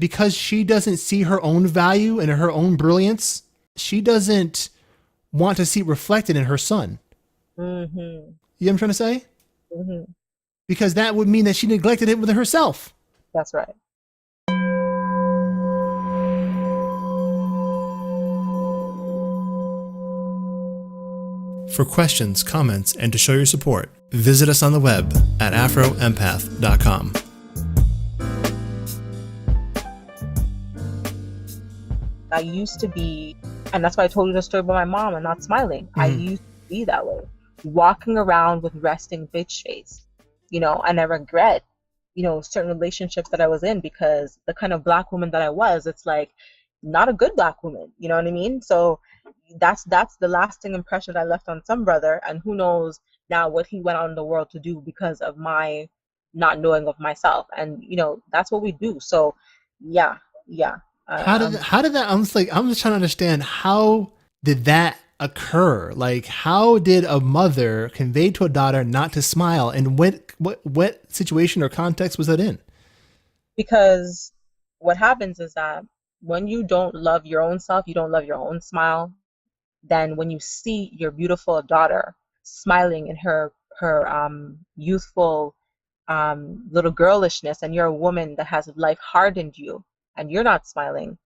because she doesn't see her own value and her own brilliance, she doesn't want to see it reflected in her son. Mm-hmm. You know what I'm trying to say? Mm-hmm. Because that would mean that she neglected it within herself. That's right. For questions, comments, and to show your support, visit us on the web at afroempath.com. I used to be, and that's why I told you the story about my mom and not smiling. I Mm-hmm. used to be that way, walking around with resting bitch face. And I regret, certain relationships that I was in because the kind of black woman that I was, it's like not a good black woman. You know what I mean? So that's the lasting impression I left on some brother, and who knows now what he went out in the world to do because of my not knowing of myself. And that's what we do. So yeah, yeah. How did that? I'm just trying to understand, how did that occur? Like, how did a mother convey to a daughter not to smile, and what situation or context was that in? Because what happens is that when you don't love your own self, you don't love your own smile, then when you see your beautiful daughter smiling in her youthful little girlishness, and you're a woman that has life hardened you and you're not smiling,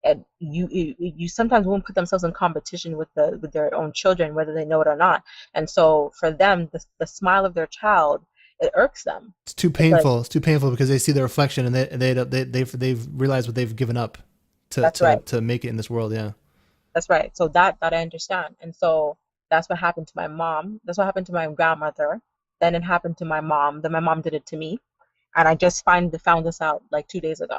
and you sometimes won't put themselves in competition with their own children, whether they know it or not. And so for them, the smile of their child, it irks them. It's too It's like, painful. It's too painful because they see the reflection, and they've realized what they've given up to that's right. make it in this world. Yeah. That's right. So that I understand. And so that's what happened to my mom. That's what happened to my grandmother. Then it happened to my mom. Then my mom did it to me. And I just found this out like 2 days ago.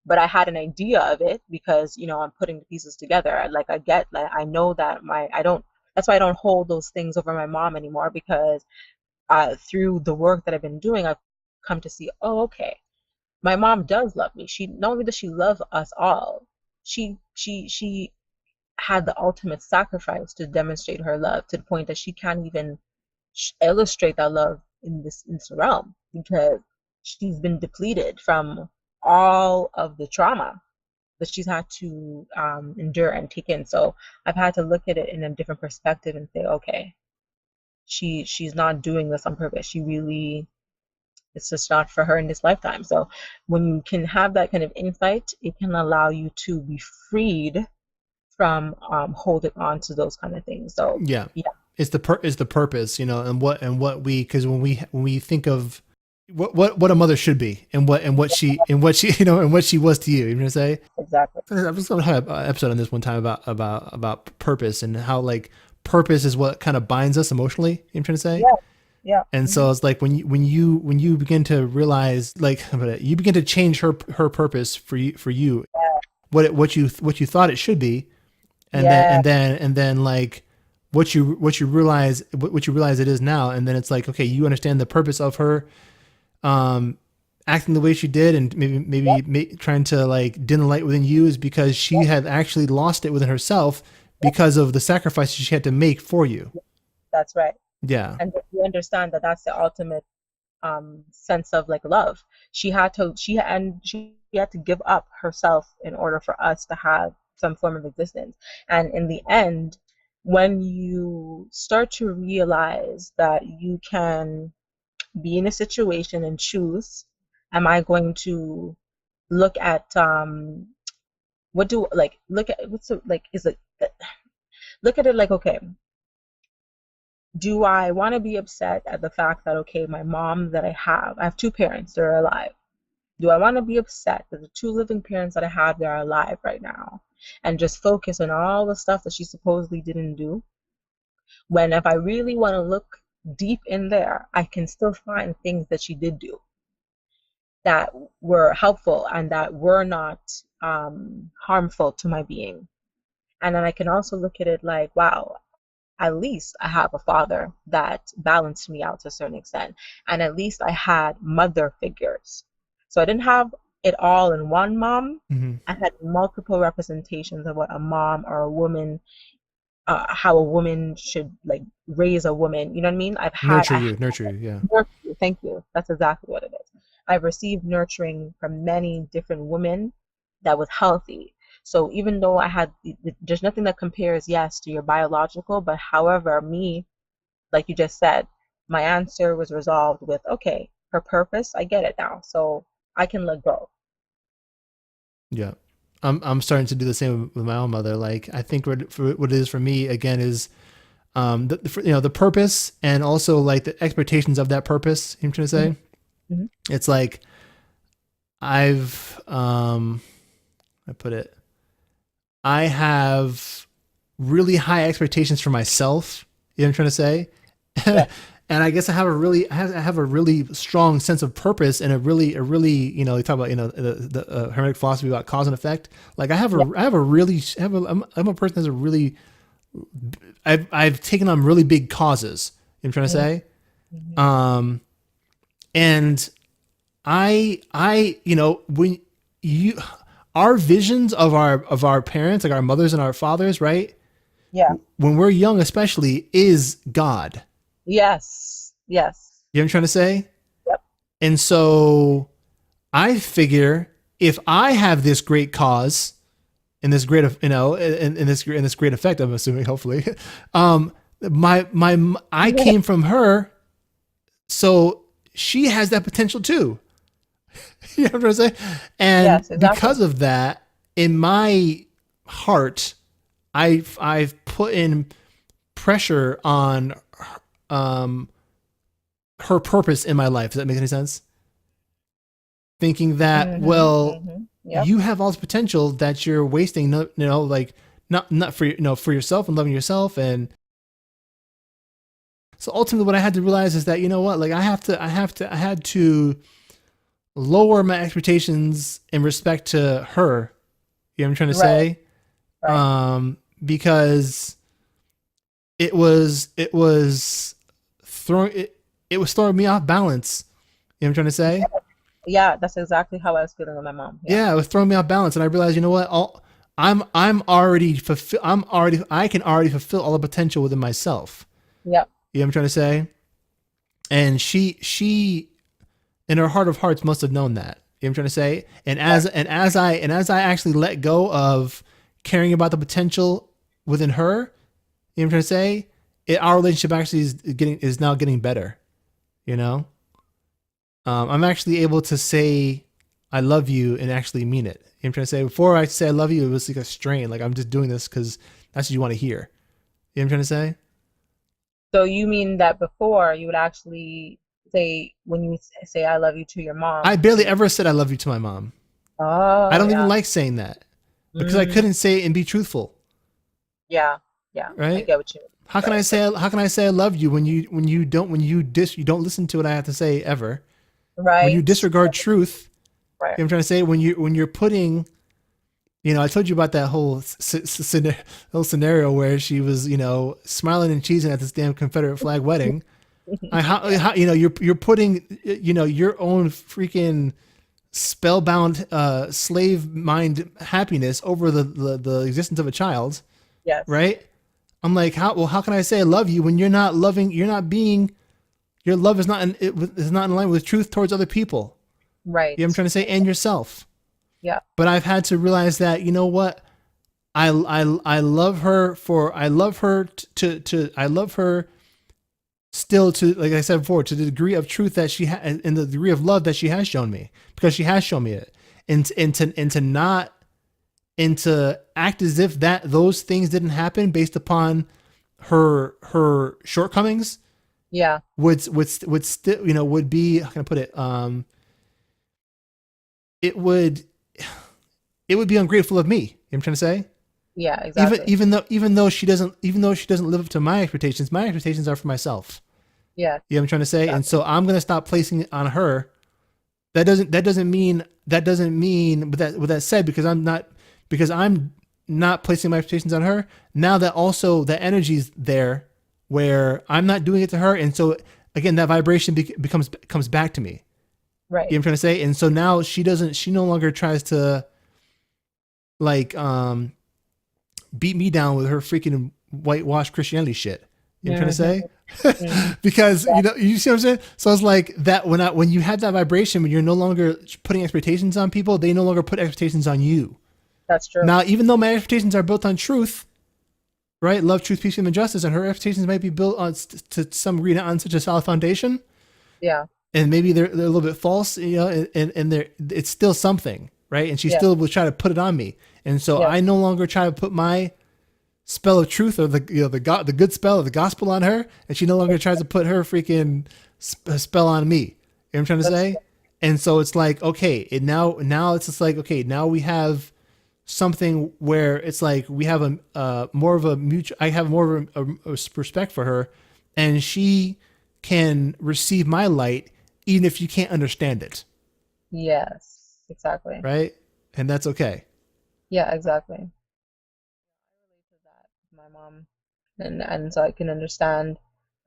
But I had an idea of it because, I'm putting the pieces together. Like I know that I don't, that's why I don't hold those things over my mom anymore, because through the work that I've been doing, I've come to see, oh, okay, my mom does love me. She not only does she love us all, she had the ultimate sacrifice to demonstrate her love, to the point that she can't even illustrate that love in this realm, because she's been depleted from all of the trauma that she's had to endure and take in. So I've had to look at it in a different perspective and say, okay, she's not doing this on purpose. She really, it's just not for her in this lifetime. So when you can have that kind of insight, it can allow you to be freed from holding on to those kind of things. So Yeah. yeah, It's the purpose, and what we, because when we think of what a mother should be, and what she and what she was to you. You know what I'm saying? exactly. I was going to have an episode on this one time about purpose, and how, like, purpose is what kind of binds us emotionally. You know what I'm trying to say? Yeah, yeah. And Hmm. so it's like when you begin to realize, like, you begin to change her purpose for you, what you thought it should be, and then Yeah, like what you realize it is now, and then it's like, okay, you understand the purpose of her um acting the way she did, and yeah, trying to, like, dim the light within you, is because she had actually lost it within herself because of the sacrifices she had to make for you. that's right. Yeah. And you understand that that's the ultimate sense of like love. She had to give up herself in order for us to have some form of existence. And in the end, when you start to realize that you can be in a situation and choose, am I going to look at what do like look at what's the, like is it look at it like, okay, do I want to be upset at the fact that, okay, my mom that I have two parents that are alive. Do I want to be upset that the two living parents that I have that are alive right now, and just focus on all the stuff that she supposedly didn't do? When if I really want to look deep in there, I can still find things that she did do that were helpful and that were not harmful to my being. And then I can also look at it like, wow, at least I have a father that balanced me out to a certain extent. And at least I had mother figures. So I didn't have it all in one mom. Hmm. I had multiple representations of what a mom or a woman, how a woman should like raise a woman. You know what I mean? Nurture you. Yeah. Nurture you. Thank you. That's exactly what it is. I've received nurturing from many different women, that was healthy. So even though I had, there's nothing that compares, yes, to your biological, but however, me, like you just said, my answer was resolved with, okay, her purpose, I get it now. So I can let go. Yeah. I'm starting to do the same with my own mother. Like, I think what it is for me again is, the purpose, and also like the expectations of that purpose. You know what I'm trying to say? Hmm. It's like I've, I put it, I have really high expectations for myself. You know what I'm trying to say? Yeah. And I guess I have a really strong sense of purpose, and a really, you talk about, the hermetic philosophy about cause and effect. Like Yeah. I have a really, I'm a person that's a really, I've taken on really big causes. You know what I'm trying to say? Hmm. Um, and when you, our visions of our parents, like our mothers and our fathers, right? Yeah. When we're young, especially, is God. Yes. Yes. You know what I'm trying to say? Yep. And so I figure if I have this great cause and this great, in this great effect, I'm assuming, hopefully, I came from her, so she has that potential too. You know what I'm saying? And Yes, exactly. because of that, in my heart, I've put in pressure on um her purpose in my life. Does that make any sense? Thinking that, well, Yep. you have all this potential that you're wasting. No, like not for for yourself and loving yourself. And so ultimately, what I had to realize is that, you know what, like I had to lower my expectations in respect to her. You know what I'm trying to Right. say? Right. Because it was throwing it was throwing me off balance. You know what I'm trying to say? Yeah, that's exactly how I was feeling with my mom. Yeah. Yeah, it was throwing me off balance, and I realized, you know what? I'm already I can already fulfill all the potential within myself. Yep. You know what I'm trying to say? And she in her heart of hearts must have known that. You know what I'm trying to say? Right. And as I actually let go of caring about the potential within her, you know what I'm trying to say? Our relationship actually is now getting better. You know, I'm actually able to say I love you and actually mean it. You know what I'm trying to say? Before I say I love you, it was like a strain. Like I'm just doing this because that's what you want to hear. You know what I'm trying to say? So you mean that before you would actually say, when you say I love you to your I mom, barely you would, ever said I love you to my mom. I oh don't even yeah. like saying that because I Mm, couldn't say it and be truthful. yeah. Yeah. I Right? get what you mean. Right. How can I say I love you when you don't listen to what I have to say ever? When you Right. disregard truth, Right. you know what I'm trying to say? When you're putting, I told you about that whole scenario where she was, smiling and cheesing at this damn Confederate flag wedding. Yeah. You're putting, your own freaking spellbound slave mind happiness over the existence of a child, Yes. right? I'm like, how can I say I love you when you're not loving, you're not being, your love is not is not in line with truth towards other people. Right. You know what I'm trying to say? And yourself. Yeah. But I've had to realize that, you know what? I love her for, I love her I love her still, to, like I said before, to the degree of truth that she has, and the degree of love that she has shown me, because she has shown me it. And to not, and to act as if that those things didn't happen based upon her shortcomings Yeah. would still, would be, how can I put it, it would it would be ungrateful of me. You know what I'm trying to say? Yeah. Exactly. Even though she doesn't live up to my expectations are for myself. Yeah. You know what I'm trying to say? And Exactly. so I'm gonna stop placing it on her. That doesn't mean, with that said, because I'm not placing my expectations on her, now that also the energy's there where I'm not doing it to her, and so again that vibration comes back to me. Right. You know what I'm trying to say? And so now she no longer tries to, like, beat me down with her freaking whitewashed Christianity shit. You know what I'm trying to Hmm. say? Mm. Because Yeah, you see what I'm saying. So it's like that when you have that vibration, when you're no longer putting expectations on people, they no longer put expectations on you. that's true. Now, even though my expectations are built on truth, right? Love, truth, peace, and justice, and her expectations might be built on to some degree on such a solid foundation, Yeah, and maybe they're a little bit false, and they're it's still something, right? And she yeah, still will try to put it on me, and so yeah, I no longer try to put my spell of truth or the good spell of the gospel on her, and she no longer tries to put her freaking spell on me. You know what I'm trying to that's say? And so it's like, okay, now it's just like, okay, now we have something where it's like we have a more of a mutual. I have more of a respect for her, and she can receive my light even if you can't understand it, yes, exactly. right? And that's okay. Yeah, exactly. I relate to that with my mom, and so I can understand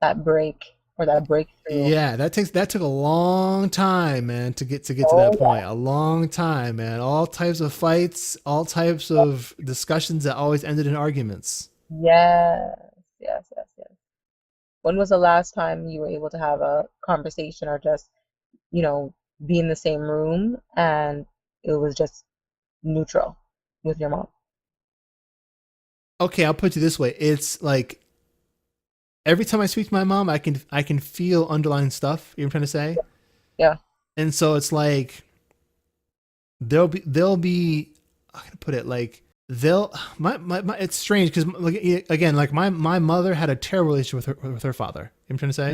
that break or that breakthrough. Yeah, that took a long time, man, to get to that Oh point. A long time, man. All types of fights, all types of discussions that always ended in arguments. yeah, yes, yes, yes, yes. When was the last time you were able to have a conversation or just, you know, be in the same room and it was just neutral with your mom? Okay, I'll put it this way. It's like every time I speak to my mom, I can feel underlying stuff. You know what I'm trying to say? Yeah. And so it's like they'll be I can put it like they'll my it's strange because like again like my mother had a terrible relationship with her father. You know what I'm trying to say?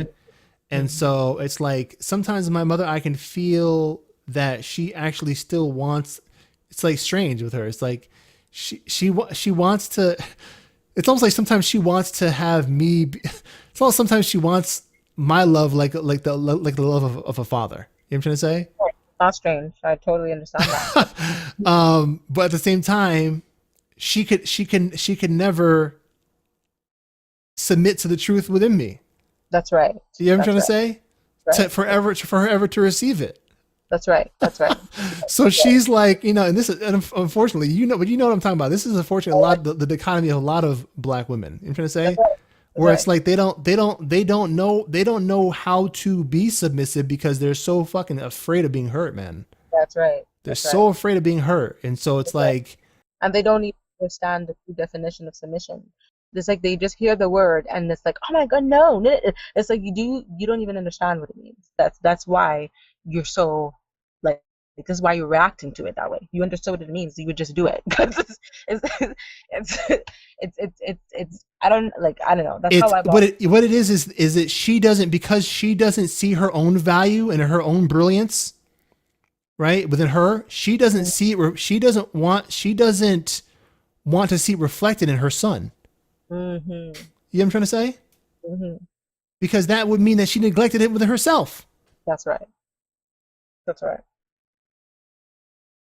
And Mm-hmm. so it's like sometimes my mother, I can feel that she actually still wants. It's like strange with her. It's like she wants to. It's almost like sometimes she wants to have me. It's almost sometimes she wants my love like the love of a father. You know what I'm trying to say? Not strange. I totally understand that. But at the same time, she could never submit to the truth within me. That's right. You know what I'm trying That's to right. say? To Right. forever for her ever to receive it. That's right. That's right. So Right. she's like, and this is and unfortunately, but you know what I'm talking about. This is unfortunately a lot the dichotomy of a lot of black women. You know what I'm trying to That's say? right. That's Where it's right. like they don't know how to be submissive because they're so fucking afraid of being hurt, man. That's right. They're That's right. so afraid of being hurt. And so it's That's right. like, And they don't even understand the true definition of submission. It's like they just hear the word and it's like, oh my God, no. No. It's like you don't even understand what it means. That's why you're so like this is why you're reacting to it that way. You understood what it means, you would just do it. Because it's I don't know. That's how it's I've what it is that she doesn't, because she doesn't see her own value and her own brilliance, right? Within her, she doesn't want to see it reflected in her son. mm-hmm, You know what I'm trying to say? mm-hmm. Because that would mean that she neglected it within herself. That's right. That's right.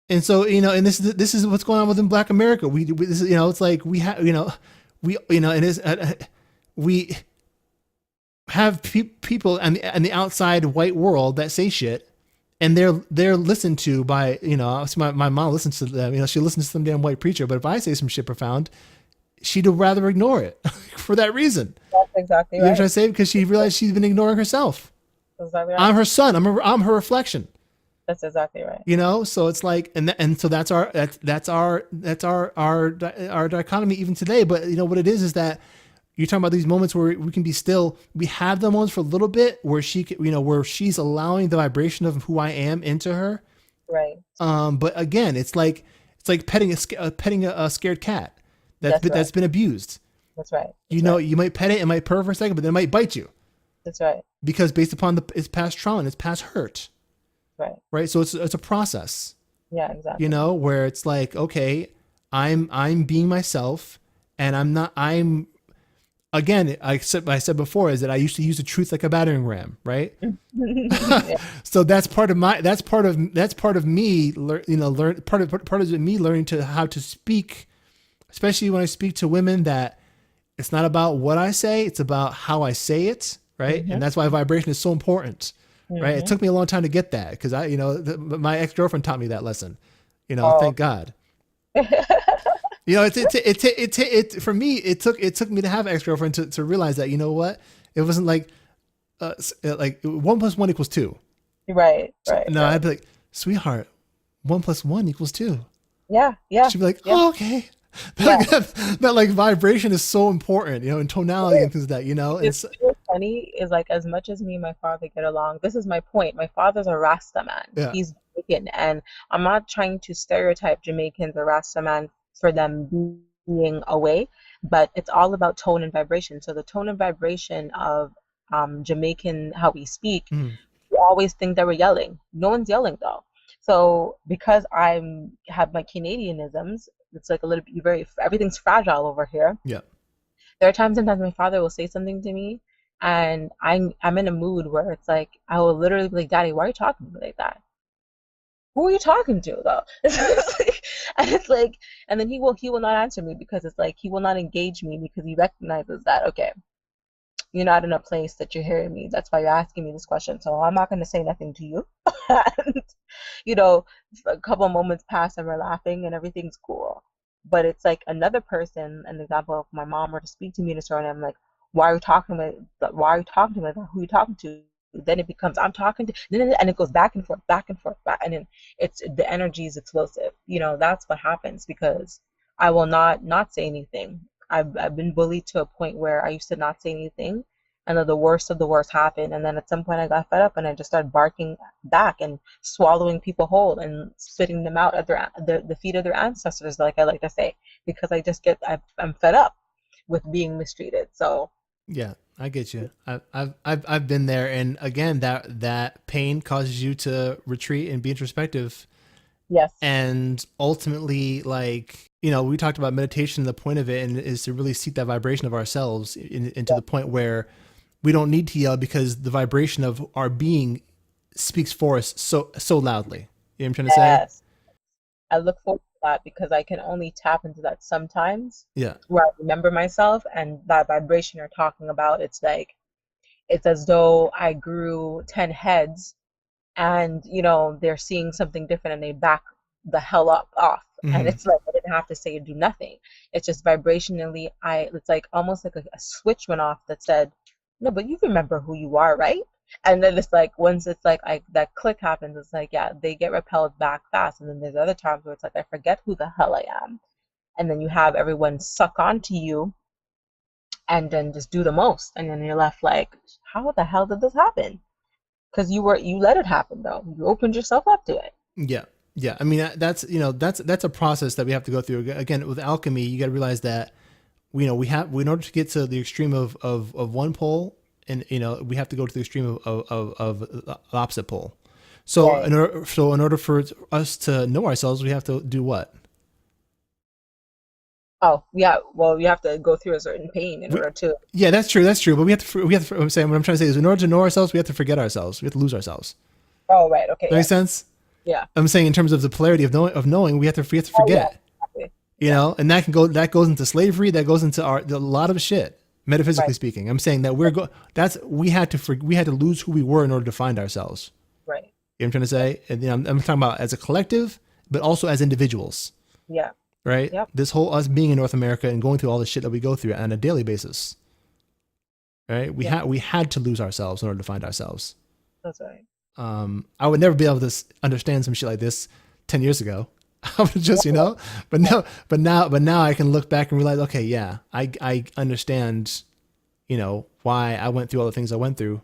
And so, and this is what's going on within Black America. We this is, it's like we have, we, and it's, we have people and the outside white world that say shit, and they're listened to by, so my mom listens to them. She listens to some damn white preacher. But if I say some shit profound, she'd rather ignore it for that reason. That's exactly You know what I'm right. trying to say? Because she realized she's been ignoring herself. That's exactly right. I'm her son. I'm her reflection. That's exactly right. So it's like, and so that's our dichotomy even today. But what it is that you're talking about these moments where we can be still. We have the moments for a little bit where where she's allowing the vibration of who I am into her. Right. But again, it's like petting a scared cat That's right. that's been abused. That's right. That's right. You might pet it might purr for a second, but then it might bite you That's right. because based upon its past trauma and its past hurt. Right. Right. So it's a process. Yeah, exactly. Where it's like, okay, I'm being myself, and I'm again, I said before is that I used to use the truth like a battering ram, right? Yeah. So that's part of me, part of me learning to how to speak, especially when I speak to women, that it's not about what I say, it's about how I say it, right? Mm-hmm. And that's why vibration is so important, right? It Mm-hmm. took me a long time to get that because my ex-girlfriend taught me that lesson, Oh. thank God. For me, it took me to have an ex-girlfriend to realize that, you know what? It wasn't like 1 + 1 = 2. Right, So, right, no, right. I'd be like, sweetheart, 1 + 1 = 2. Yeah, yeah, She'd be like, yeah, oh, okay. yeah. That like vibration is so important, and tonality and things like that, It's It's so funny is like as much as me and my father get along, this is my point. My father's a Rasta man. yeah. He's Jamaican, and I'm not trying to stereotype Jamaicans or Rasta man for them being away, but it's all about tone and vibration. So the tone and vibration of Jamaican, how we speak, Mm, we always think that we're yelling. No one's yelling though. So because I'm have my Canadianisms, it's like a little bit very everything's fragile over here. yeah. There are times sometimes my father will say something to me and I'm in a mood where it's like I will literally be like, Daddy, why are you talking to me like that? Who are you talking to though? And it's like and then he will not answer me because it's like he will not engage me because he recognizes that okay, you're not in a place that you're hearing me. That's why you're asking me this question. So I'm not gonna say nothing to you. And you know, a couple of moments pass and we're laughing and everything's cool. But it's like another person, an example of my mom were to speak to me in a story, and I'm like, why are you talking about why are you talking to me? Who are you talking to? Then it becomes I'm talking to and it goes back and forth, back and then it's the energy is explosive. That's what happens because I will not say anything. I've been bullied to a point where I used to not say anything and then the worst of the worst happened and then at some point I got fed up and I just started barking back and swallowing people whole and spitting them out at the feet of their ancestors, like I like to say, because I'm fed up with being mistreated. So Yeah, I get you. I've been there, and again, that pain causes you to retreat and be introspective, yes, and ultimately, like we talked about meditation. The point of it and is to really seek that vibration of ourselves into the point where we don't need to yell because the vibration of our being speaks for us so loudly. You know what I'm trying to say? yes, I look forward to that because I can only tap into that sometimes Yeah. where I remember myself and that vibration you're talking about. It's as though I grew 10 heads and they're seeing something different and they back the hell up off, and Hmm. it's like I didn't have to say do nothing. It's just vibrationally it's like almost like a switch went off that said no, but you remember who you are, right? And then it's like once it's like that click happens, it's like yeah, they get repelled back fast, and then there's other times where it's like I forget who the hell I am, and then you have everyone suck onto you and then just do the most, and then you're left like how the hell did this happen? Because you let it happen though. You opened yourself up to it. Yeah. Yeah. I mean, that's a process that we have to go through. Again, with alchemy, you got to realize that we have in order to get to the extreme of one pole, and we have to go to the extreme of the opposite pole. So Right. in order for us to know ourselves, we have to do what? Oh, yeah. Well, you have to go through a certain pain in We, order to. yeah, that's true. That's true. But I'm saying what I'm trying to say is in order to know ourselves, we have to forget ourselves. We have to lose ourselves. Oh, right. Okay. That makes Yes. sense. Yeah. I'm saying in terms of the polarity of knowing, we have to Oh, yeah. forget. Exactly. Yeah. And that goes into slavery. That goes into a lot of shit. Metaphysically Right. speaking, I'm saying that we had to lose who we were in order to find ourselves. Right. You know what I'm trying to say? And I'm talking about as a collective, but also as individuals, Yeah. right? Yep. This whole us being in North America and going through all the shit that we go through on a daily basis, right? Yeah. We had to lose ourselves in order to find ourselves. That's right. I would never be able to understand some shit like this 10 years ago. I would just, but Yeah. no, but now I can look back and realize, okay, yeah, I understand, why I went through all the things I went through.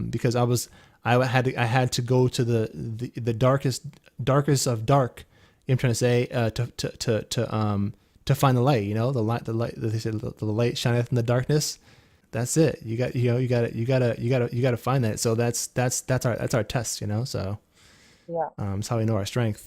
Because I had to go to the darkest of dark. I'm trying to say, to find the light, the light, they said the light shineth in the darkness. That's it. You got to find that. So that's our test, So Yeah. it's how we know our strength.